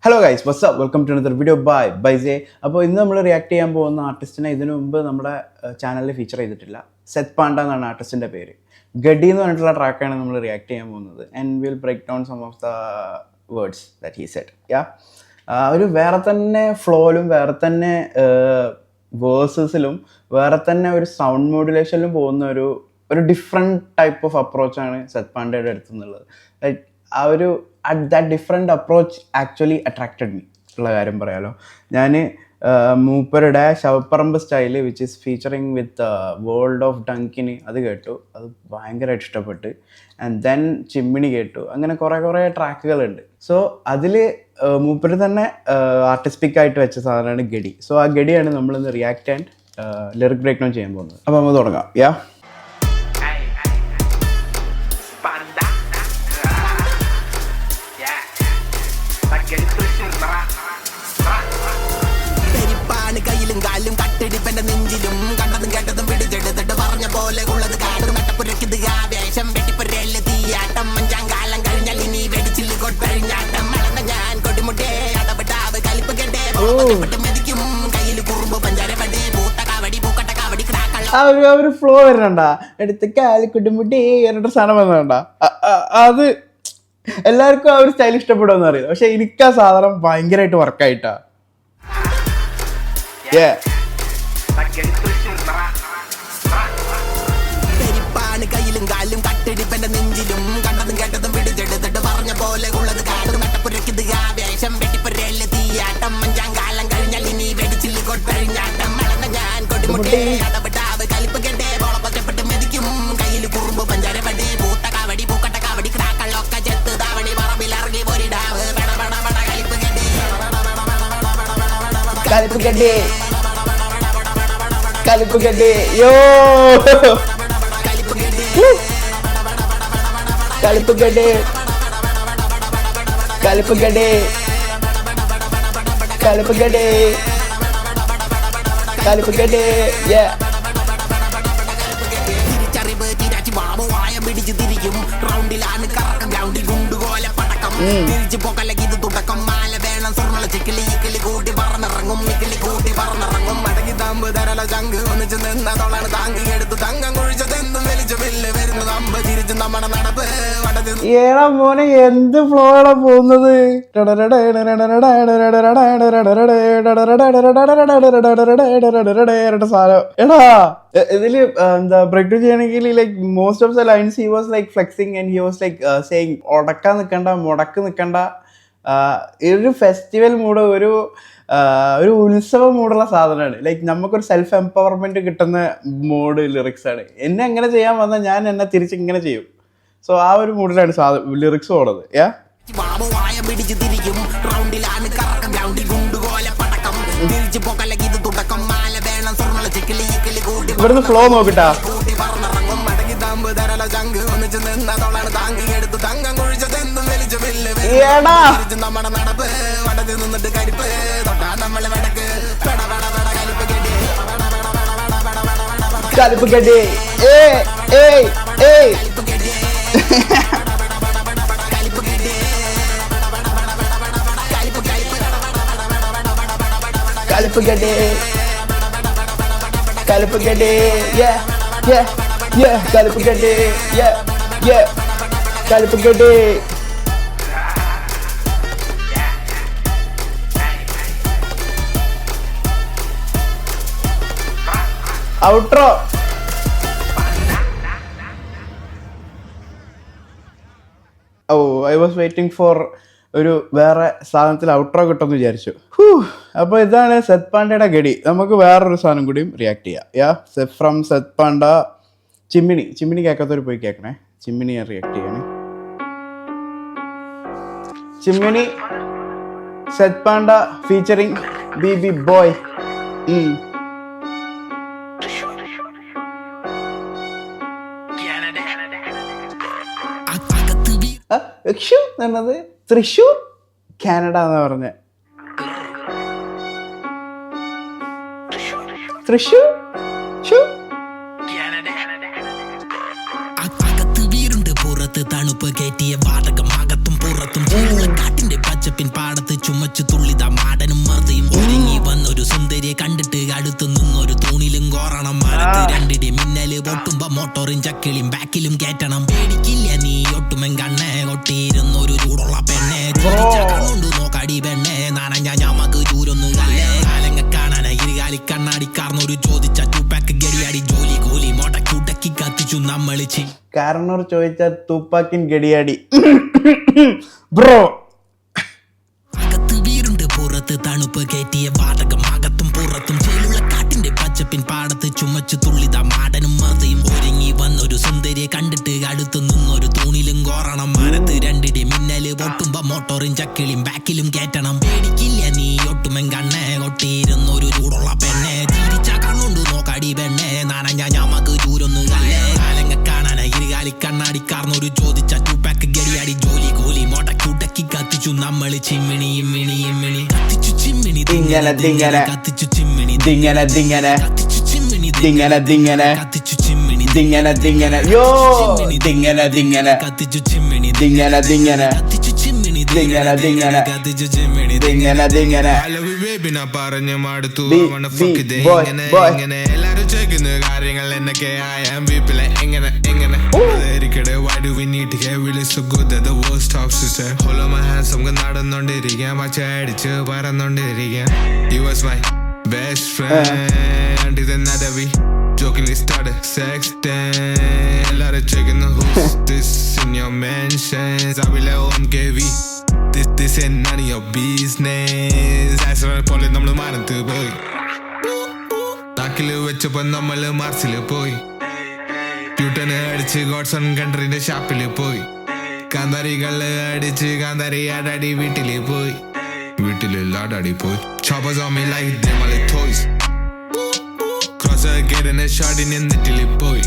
Hello guys what's up welcome to another video by ബൈസേ. അപ്പോൾ ഇന്ന് നമ്മൾ റിയാക്ട് ചെയ്യാൻ പോകുന്ന ആർട്ടിസ്റ്റിനെ ഇതിനു മുമ്പ് നമ്മുടെ ചാനലിൽ ഫീച്ചർ ചെയ്തിട്ടില്ല. സെത് പാണ്ട എന്നാണ് ആർട്ടിസ്റ്റിൻ്റെ പേര്. ഗഡി എന്ന് പറഞ്ഞിട്ടുള്ള ട്രാക്കാണ് നമ്മൾ റിയാക്ട് ചെയ്യാൻ പോകുന്നത്. And will break down some of the words that he said. ഒരു വേറെ തന്നെ ഫ്ലോയിലും വേറെ തന്നെ വേഴ്സസിലും വേറെ തന്നെ ഒരു സൗണ്ട് മോഡുലേഷനിലും പോകുന്ന ഒരു ഡിഫറെൻറ്റ് ടൈപ്പ് ഓഫ് അപ്രോച്ചാണ് സെത് പാണ്ടയുടെ അടുത്തുനിന്നുള്ളത്. ലൈക്ക് ആ ഒരു that different approach actually attracted me ഉള്ള കാര്യം പറയാലോ. ഞാൻ മൂപ്പരുടെ ശവപ്പറമ്പ് style which is featuring with world of ഡങ്കിന് അത് കേട്ടു. അത് ഭയങ്കരമായിട്ട് ഇഷ്ടപ്പെട്ട്. ആൻഡ് ദെൻ ചിമ്മിണി കേട്ടു. അങ്ങനെ കുറേ ട്രാക്കുകളുണ്ട്. സോ അതിൽ മൂപ്പര് തന്നെ ആർട്ടിസ്റ്റിക് ആയിട്ട് വെച്ച സാധനമാണ് ഗഡി. സോ ആ ഗഡിയാണ് നമ്മളിന്ന് react and lyric break down ചെയ്യാൻ പോകുന്നത്. അപ്പോൾ നമുക്ക് തുടങ്ങാം. കയ്യിലും കട്ടിടിപ്പന്റെ നെഞ്ചിലും കണ്ടതും കേട്ടതും പിടിച്ചെടുത്തിട്ട് പറഞ്ഞ പോലെ ഉള്ളത് കാടും നട്ടപ്പുരക്കിത് ആവേശം വെട്ടിപ്പുരയില് തീയാട്ടം അഞ്ചാം കാലം കഴിഞ്ഞാൽ ഇനി വെടിച്ചില് കൊട്ടഴിഞ്ഞാട്ടം മടന്ന ഞാൻ കൊടിമുട്ടേ അടപെട്ടാവ് കലിപ്പ് കേട്ടേ മെതിക്കും കയ്യിൽ കുറുമ്പ് പഞ്ചാരവടി പൂത്ത കാവടി പൂക്കട്ട കാവടി ആ ഒരു ഫ്ലോ വരുന്നുണ്ട എടുത്ത് കാലിക്കുട്ടിമുട്ടി എന്നിട്ട് സാധനം വന്നണ്ട. അത് എല്ലാവർക്കും ആ ഒരു സ്റ്റൈൽ ഇഷ്ടപ്പെടുമെന്ന് അറിയില്ല. പക്ഷെ എനിക്ക് ആ സാധനം ഭയങ്കരമായിട്ട് വർക്കായിട്ടാ. കയ്യിലും കാലും കട്ടിടിപ്പന്റെ നെഞ്ചിലും കണ്ടതും കേട്ടതും പിടിച്ചെടുത്തിട്ട് പറഞ്ഞ പോലെ ഉള്ളത് കാടും നട്ടപ്പുരക്കിത് ആവേശം വെട്ടിപ്പുരയില് തീയാട്ടം അഞ്ചാം കാലം കഴിഞ്ഞാൽ ഇനി വെടിച്ചില് കൊട്ടഴിഞ്ഞാട്ടം മടന്ന ഞാൻ കൊടിമുട്ടേ അടപെട്ടാവ് കലിപ്പ് കേട്ടേ പോളപ്പറ്റപ്പെട്ട് മെതിക്കും കയ്യിൽ കുറുമ്പ് പഞ്ചാരവടി പൂത്ത കാവടി പൂക്കട്ട കാവടി ക്രാക്കളൊക്കെ ചെത്ത് താവണി പറമ്പിലിറങ്ങി പോരിടാവ് പട കലിപ്പ് കേട്ടേ കലിപ്പുകെട്ടി യോ കലിപ്പുകെട്ടി കലിപ്പുകെട്ടി കലിപ്പുകെട്ടി കലിപ്പുകെട്ടി തിരിച്ചറിവ് തിരാച്ചി ബാബുവായ പിടിച്ചു തിരിക്കും റൗണ്ടിലാണ് കറക്കം ഗ്രൗണ്ടിൽ ഗുണ്ടുകോല പടക്കം തിരിച്ചു പോക്കല്ലെങ്കിൽ ഇത് തുടക്കം മാല വേണം സ്വർണ്ണ ചിക്കിളി ഇക്കിളി കൂട്ടി പറന്നിറങ്ങും ഇക്കിളി കൂട്ടി പറന്നിറങ്ങും മടങ്ങി താമ്പ് തരല ചങ്ക് ഒന്നിച്ച് നിന്നതോളാണ് താങ്കി എടുത്ത് തങ്കം കുഴിച്ചതെന്നും വലിച്ചു വില്ല് വരുന്നു തമ്പ് തിരിച്ച് നമ്മുടെ നടപ്പ് ഏടാ മോനെ എന്ത് ഫ്ലോയാണ് പോകുന്നത്. സാധനം എടാ ഇതില് എന്താ ബ്രേക്ക് ഡൗൺ ചെയ്യണമെങ്കിൽ like most of the lines he was like flexing and he was like saying ഉടക്കാൻ നിൽക്കണ്ട മുടക്ക് നിൽക്കണ്ട. ഒരു ഫെസ്റ്റിവൽ മൂഡ് ഒരു ഉത്സവ മൂടുള്ള സാധനമാണ്. ലൈക്ക് നമുക്കൊരു സെൽഫ് എംപവർമെന്റ് കിട്ടുന്ന മോഡ് ലിറിക്സ് ആണ്. എന്നെ എങ്ങനെ ചെയ്യാൻ വന്നാൽ ഞാൻ എന്നെ തിരിച്ച് ഇങ്ങനെ ചെയ്യും. സോ ആ ഒരു മൂഡിലാണ് ലിറിക്സ് പോണത്. ഇവിടുന്ന് ഫ്ലോ നോക്കിട്ടാ. നമ്മുടെ നടപ്പ് വടത് നിന്നിട്ട് കരിപ്പ് തൊട്ടാ നമ്മള് വടക്ക് കലിപ്പ് കെട്ടി കലിപ്പ് കെട്ടി കലിപ്പ് കെട്ടി കലിപ്പ് കെട്ടി കലിപ്പ് കെട്ടി. Outro I was waiting for ഒരു വേറെ സാധനത്തിൽ ഔട്ട്രോ കിട്ടുമെന്ന് വിചാരിച്ചു. അപ്പോൾ ഇതാണ് സെത് പാണ്ടയുടെ ഗഡി. നമുക്ക് വേറൊരു സാധനം കൂടിയും റിയാക്ട് ചെയ്യാം. ഫ്രം സെത് പാണ്ട ചിമ്മിണി കേൾക്കാത്തവർ പോയി കേൾക്കണേ. ചിമ്മിണി ഞാൻ റിയാക്ട് ചെയ്യണേ. Chimmini Seth Panda featuring B boy. എന്നത് തൃശ്ശൂർ കാനഡ എന്ന് പറഞ്ഞ തൃശ്ശൂർ പുറത്ത് തണുപ്പ് കയറ്റിയ വാതകം അകത്തും പുറ പുറത്തും ചീലുള്ള കാട്ടിന്റെ പച്ചപ്പിൻ പാടത്ത് ചുമച്ചു തുള്ളിത മാടനും മർദ്ദയും ഒരുങ്ങി വന്നൊരു സുന്ദരിയെ കണ്ടിട്ട് അടുത്തു നിന്നൊരു തൂണിലും കോറണം മരത്ത് രണ്ടിടി മിന്നല് പൊട്ടുമ്പോ മോട്ടോറും ചക്കിളിയും ബാക്കിലും കേറ്റണം പേടിക്കില്ല നീ ഒട്ടുമൻ കണ്ണെ കൊട്ടിയിരുന്നൊരു ചൂടുള്ള പെണ്ണെ കൊണ്ട് നോക്കടി പെണ്ണെ നനഞ്ഞ ഞമ്മക്ക് ചൂരൊന്ന് കല്ലേ കാലങ്ങ കാണാന ഇരുകാലി കണ്ണാടിക്കാർന്നൊരു ചോദിച്ച ടൂപ്പാക്ക് ഗടിയാടി ജോലി കൂലി മോട്ടക്കൂട്ടക്കി കത്തിച്ചു നമ്മളിച്ച് കാരണം ചോദിച്ച തൂപ്പാക്കിൻ ഗടിയാടി ബ്രോ. അകത്ത് വീരുണ്ട് പുറത്ത് തണുപ്പ് കയറ്റിയ വാതകം അകത്തും പുറത്തും ചേലുള്ള കാട്ടിന്റെ പച്ചപ്പിൻ പാടത്ത് ചുമച്ചു തുള്ളിത മാടനും മർദ്ദയും ഒരുങ്ങി വന്നൊരു സുന്ദരിയെ കണ്ടിട്ട് അടുത്തു നിന്നൊരു തൂണിലും കോറണം മരത്ത് രണ്ടിടി മിന്നല് പൊട്ടുമ്പോ മോട്ടോറും ചക്കിളിയും ബാക്കിലും കേറ്റണം പേടിക്കില്ല നീ ഒട്ടുമൻ കണ്ണെ കൊട്ടിയിരുന്നൊരു ചൂടുള്ള പെണ്ണെ തിരിച്ച കണ്ണുണ്ട് നോക്കടി പെണ്ണെ നനഞ്ഞ ഞമ്മക്ക് ചൂരൊന്ന് കല്ലേ കാലങ്ങ കാണാന ഇരുകാലി കണ്ണാടിക്കാർന്നൊരു ചോദിച്ച ടൂപ്പാക്ക് ഗടിയാടി ജോലി കൂലി മോട്ടക്കൂട്ടക്കി കത്തിച്ചു നമ്മള് ചിമ്മിണിയും മിണിയും മിണി കത്തിച്ചു ചിമ്മിണി ദിങ്ങനെ ദിങ്ങനെ കത്തിച്ചു ചിമ്മിണി ദിങ്ങനെ ദിങ്ങനെ കത്തിച്ചു ചിമ്മിണി ദിങ്ങനെ ദിങ്ങനെ കത്തിച്ചു ചിമ്മിണി ദിങ്ങനെ ദിങ്ങനെ യോ ദിങ്ങനെ ദിങ്ങനെ കത്തിച്ചു ചിമ്മിണി ദിങ്ങനെ ദിങ്ങനെ കത്തിച്ചു ചിമ്മിണി ദിങ്ങനെ ദിങ്ങനെ കത്തിച്ചു ചിമ്മിണി ദിങ്ങനെ ദിങ്ങനെ ബേബിന പറഞ്ഞു മടുത്തു boy. ഇങ്ങനെ എല്ലാരും ചോദിക്കുന്ന കാര്യങ്ങൾ എന്നൊക്കെ ആയാം വീപ്പിലെ എങ്ങനെ എങ്ങനെ why do we need to get really so good that the world stops to say hold on my hands നമുക്ക് നടന്നോണ്ടിരിക്കാം പച്ച അടിച്ച് പറന്നോണ്ടിരിക്കാം you was my best friend ഇതെന്നാ we jokingly started sexting എല്ലാരും ചോദിക്കുന്ന who's this in your mentions I will let OMKV This ain't none of your business accident പോലെ നമ്മള് മരത്ത് പോയി നാക്കില് വെച്ചപ്പോ നമ്മള് മാർച്ചില് പോയി ട്യൂട്ടന് അടിച്ച് ഗോഡ്സൺ കൺട്രീന്റെ ഷാപ്പില് പോയി കാന്താരികള് അടിച്ച് കാന്താരി ആടാടി വീട്ടില് പോയി വീട്ടില് ലാടാടി പോയി choppers on me like them all toys crosser getting a shot in നെറ്റില് പോയി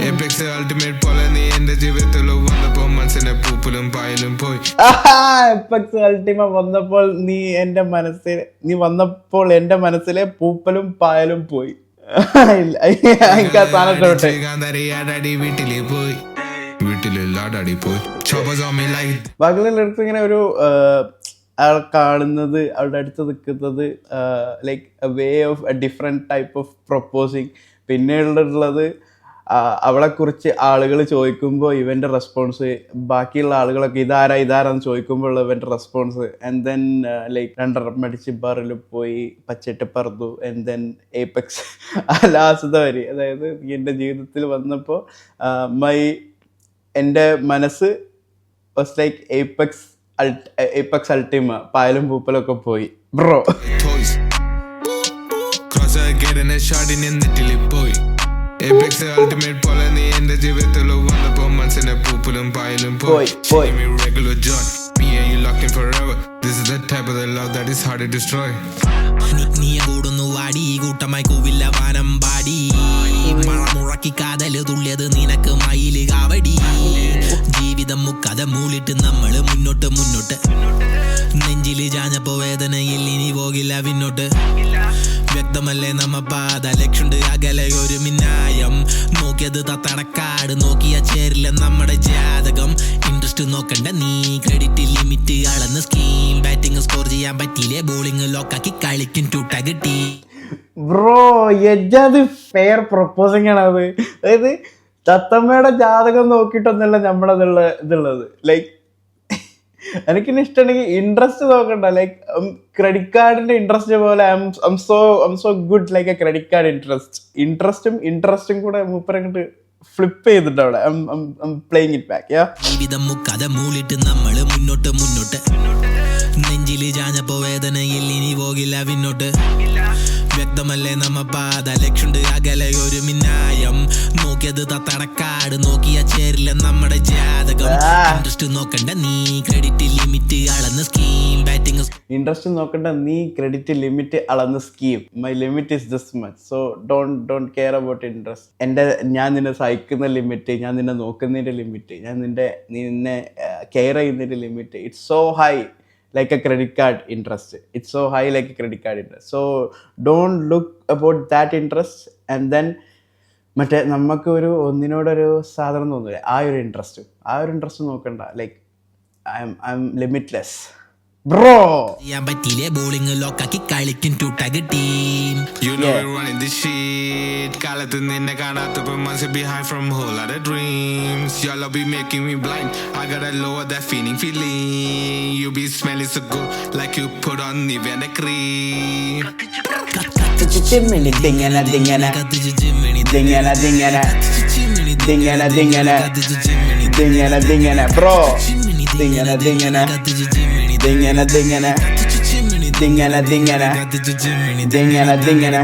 Apex ultimate പോലെ നീ എന്റെ ജീവിതത്തിൽ വന്നപ്പോ മനസ്സിനെ പൂപ്പലും പായലും പോയി എപ്പക്സ് അൾട്ടിമ വന്നപ്പോൾ നീ വന്നപ്പോൾ എന്റെ മനസ്സിലെ പൂപ്പലും പായലും പോയി. എനിക്ക് ആ സാധനം ഇഷ്ടപ്പെട്ടു. കാന്താരി വീട്ടില് പോയി വീട്ടില് ലാടാടി പോയി choppers on me like ബാക്കിയുള്ള ലിറിക്സ് ഇങ്ങനെ ഒരു ആൾ കാണുന്നത് അവളുടെ അടുത്ത് നിൽക്കുന്നത് like a way of a different type of proposing. പിന്നെയുള്ളത് അവളെക്കുറിച്ച് ആളുകൾ ചോദിക്കുമ്പോൾ ഇവൻ്റെ റെസ്പോൺസ്, ബാക്കിയുള്ള ആളുകളൊക്കെ ഇതാരാന്ന് ചോദിക്കുമ്പോൾ ഇവൻ്റെ റെസ്പോൺസ്, ആൻഡ് ദെൻ ലൈക്ക് രണ്ടെണ്ണം അടിച്ച് ബാറിൽ പോയി പച്ചിട്ട് പറന്നു, ആൻഡ് ദെൻ ഏപെക്സ് ലാസ്റ്റത്തെ വരി, അതായത് എൻ്റെ ജീവിതത്തിൽ വന്നപ്പോൾ എൻ്റെ മനസ്സ് വാസ് ലൈക്ക് ഏപെക്സ് അൾട്ടിമ, പായലും പൂപ്പലൊക്കെ പോയി ബ്രോ. Apex ultimate പോലെ നീ എന്റെ ജീവിതത്തിൽ വന്നപ്പോ മനസ്സിനെ പൂപ്പലും പായലും പോയി regular joy me and you locked in forever this is the type of the love that is hard to destroy നീ കൂടുന്നു വാടി കൂട്ടമായി കൂവില്ല വാനം പാടി മഴ മുഴക്കി കാതല് തുള്ളിയത് നിനക്ക് മയില് കാവടി ജീവിതം മുക്കഥ മൂളിട്ട് നമ്മള് മുന്നോട്ട് നെഞ്ചില് ചാഞ്ഞപ്പോ വേദനയിൽ ഇനി പോകില്ല പിന്നോട്ട് വ്യക്തമല്ലേ നമ്മ പാത ലക്ഷുണ്ട് അകലെ ഒരു മിന്നായം നോക്കിയത് തത്തടക്കാട് നോക്കിയ ചേരില്ല നമ്മുടെ ജാതകം ഇൻട്രസ്റ്റ് നോക്കണ്ട നീ ക്രെഡിറ്റ് ലിമിറ്റ് അളന്ന് സ്കീം ബാറ്റിംഗ് സ്കോർ ചെയ്യാൻ പറ്റിയില്ലേ ബോളിംഗ് ലോക്കാക്കി കളിക്കും ടൂട്ട കിട്ടി ബ്രോ. എജാത് ഫെയർ പ്രൊപ്പോസിങ് ആണ് അത്. അതായത് തത്തമ്മയുടെ ജാതകം നോക്കിയിട്ടൊന്നല്ല ഇതുള്ളത്. ലൈക്ക് എനിക്കിനി ഇഷ്ടമുണ്ടെങ്കിൽ ഇൻട്രസ്റ്റ് നോക്കണ്ട, ലൈക്ക് ക്രെഡിറ്റ് കാർഡിന്റെ ഇൻട്രസ്റ്റ് പോലെ I'm so good like a credit card ഇൻട്രസ്റ്റും കൂടെ മൂപ്പരങ്ങോട്ട് ഫ്ലിപ്പ് ചെയ്തിട്ട് അവിടെ പ്ലേയിങ് ഇറ്റ് ബാക്ക്. ജീവിതം മുക്കഥ മൂളിട്ട് നമ്മള് മുന്നോട്ട് നെഞ്ചില് ചാഞ്ഞപ്പോ വേദനയിൽ ഇനി പോകില്ല പിന്നോട്ട് വ്യക്തമല്ലേ നമ്മ പാത ലക്ഷുണ്ട് അകലെ ഒരു മിന്നായം നോക്കിയത് തത്തടക്കാട് നോക്കിയ ചേരില്ല നമ്മുടെ ജാതകം ഇൻട്രസ്റ്റ് നോക്കണ്ട നീ ക്രെഡിറ്റ് ലിമിറ്റ് അളന്ന് സ്കീം ബാറ്റിംഗ് ഇൻട്രസ്റ്റ് നോക്കണ്ട നീ ക്രെഡിറ്റ് ലിമിറ്റ് അളന്ന് scheme my limit is this much so don't care about interest. ഞാൻ നിന്നെ സഹിക്കുന്ന ലിമിറ്റ്, ഞാൻ നിന്നെ നോക്കുന്നതിൻ്റെ ലിമിറ്റ്, ഞാൻ നിന്നെ കെയർ ചെയ്യുന്നതിൻ്റെ limit it's so high like a credit card interest. It's so high like a credit card interest. So don't look about that interest and then മറ്റേ നമുക്ക് ഒന്നിനോടൊരു സാധനം തോന്നില്ല, ആ ഒരു ഇൻട്രസ്റ്റ് നോക്കണ്ട. Like I'm limitless. Bro! ചെയ്യാൻ പറ്റിയില്ലേ ബോളിംഗ് ലോക്കാക്കി കളിക്കും ടൂട്ടാഗ് team. You know Yeah. we're running this shit. കാലത്ത് നിന്നെ കാണാത്തപ്പോൾ months behind from whole lot of dreams. Y'all be making me blind. I gotta lower that feeling. You be smelling so good like you put on Nivea cream. Chimmini ദിങ്ങന ദിങ്ങന ദിങ്ങന ദിങ്ങന ദിങ്ങന ദിങ്ങന ദിങ്ങന ദിങ്ങന ബ്രോ ദിങ്ങന ദിങ്ങന ദിങ്ങന ദിങ്ങന ദിങ്ങന ദിങ്ങന ദിങ്ങന ദിങ്ങന.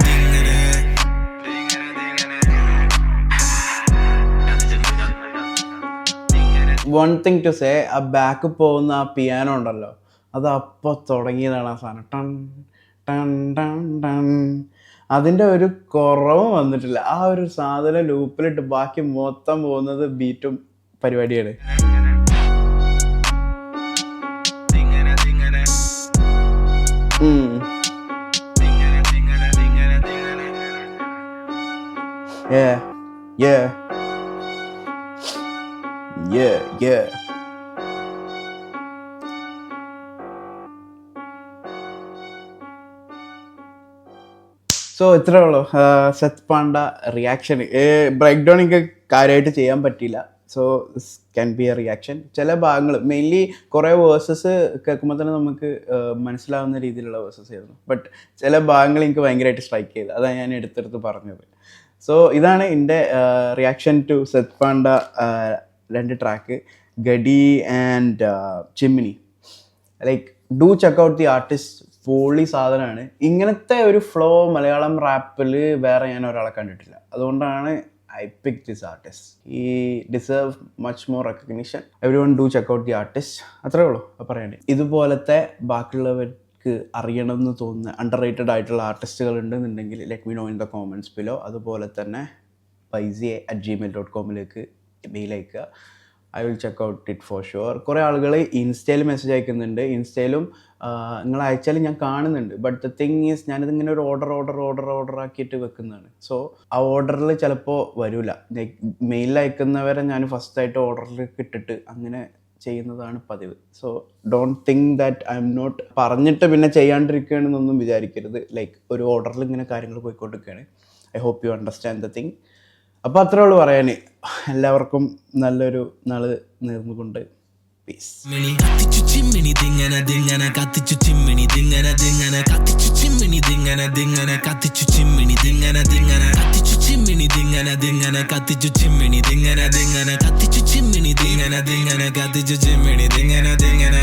വൺ തിങ് ടു സേ, ആ ബാക്ക് പോകുന്ന ആ പിയാനോ ഉണ്ടല്ലോ, അത് അപ്പോൾ തുടങ്ങിയതാണ് ആ സാധനം. ടൺ ടൺ ടൺ ടൺ. അതിൻ്റെ ഒരു കുറവും വന്നിട്ടില്ല. ആ ഒരു സാധനം ലൂപ്പിലിട്ട് ബാക്കി മൊത്തം പോകുന്നത് ബീറ്റും പരിപാടിയാണ്. Yeah, yeah, yeah, yeah. So ഇത്രേ ഉള്ളൂ സെത്ത് പാണ്ട റിയാക്ഷൻ. ബ്രേക്ക് ഡൗൺ എനിക്ക് കാര്യമായിട്ട് ചെയ്യാൻ പറ്റിയില്ല. So this can be a reaction. ചില ഭാഗങ്ങൾ മെയിൻലി കുറേ വേഴ്സസ് കേൾക്കുമ്പോൾ തന്നെ നമുക്ക് മനസ്സിലാവുന്ന രീതിയിലുള്ള വേഴ്സസ് ആയിരുന്നു. ബട്ട് ചില ഭാഗങ്ങൾ എനിക്ക് ഭയങ്കരമായിട്ട് സ്ട്രൈക്ക് ചെയ്തു. അതാണ് ഞാൻ എടുത്തെടുത്ത് പറഞ്ഞത്. സോ ഇതാണ് എൻ്റെ reaction to Seth Panda 2 track, Gadi and Chimmini. Like do check out the artist. പൊളി സാധനമാണ്. ഇങ്ങനത്തെ ഒരു ഫ്ലോ മലയാളം റാപ്പിൽ വേറെ ഞാൻ ഒരാളെ കണ്ടിട്ടില്ല. അതുകൊണ്ടാണ് ഐ പിക്ക് ദിസ് ആർട്ടിസ്റ്റ്. ഈ deserve much more recognition. Every one do check out the artist. അത്രേ ഉള്ളൂ പറയേണ്ടത്. ഇതുപോലത്തെ ബാക്കിയുള്ളവർക്ക് അറിയണം എന്ന് തോന്നുന്ന അണ്ടർ റേറ്റഡ് ആയിട്ടുള്ള ആർട്ടിസ്റ്റുകൾ ഉണ്ടെന്നുണ്ടെങ്കിൽ let me know in the comments below. അതുപോലെ തന്നെ baize@gmail.com മെയിൽ അയക്കുക. I will check out it for sure. കുറേ ആളുകൾ ഇൻസ്റ്റയിൽ മെസ്സേജ് അയക്കുന്നുണ്ട്. ഇൻസ്റ്റയിലും നിങ്ങൾ അയച്ചാൽ ഞാൻ കാണുന്നുണ്ട്. ബട്ട് ദ തിങ് ഈസ് ഞാനിതിങ്ങനെ ഒരു ഓർഡർ ആക്കിയിട്ട് വെക്കുന്നതാണ്. സോ ആ ഓർഡറിൽ ചിലപ്പോൾ വരില്ല. മെയിൽ അയക്കുന്നവരെ ഞാൻ ഫസ്റ്റായിട്ട് ഓർഡറിൽ ഇട്ടിട്ട് അങ്ങനെ ചെയ്യുന്നതാണ് പതിവ്. So don't think that I am not പറഞ്ഞിട്ട് പിന്നെ ചെയ്യാണ്ടിരിക്കുകയാണെന്നൊന്നും വിചാരിക്കരുത്. ലൈക്ക് ഒരു ഓർഡറിൽ ഇങ്ങനെ കാര്യങ്ങൾ പോയിക്കൊണ്ടിരിക്കുകയാണ്. I hope you understand the thing. അപ്പോൾ അത്രേ ഉള്ളൂ പറയാൻ. എല്ലാവർക്കും നല്ലൊരു നാള് നേർന്നുകൊണ്ട് പീസ്. കത്തിച്ചു ചിമ്മിണി ദിങ്ങന ദിങ്ങന കത്തിച്ചു ചിമ്മിണി ദിങ്ങന ദിങ്ങന കത്തിച്ചു ചിമ്മിണി ദിങ്ങന ദിങ്ങന കത്തിച്ചു ചിമ്മിണി ദിങ്ങന ദിങ്ങന കത്തിച്ചു ചിമ്മിണി ദിങ്ങന ദിങ്ങന കത്തിച്ചു ചിമ്മിണി ദിങ്ങന ദിങ്ങന കത്തിച്ചു ചിമ്മിണി ദിങ്ങന ദിങ്ങന കത്തിച്ചു ചിമ്മിണി ദിങ്ങന ദിങ്ങന.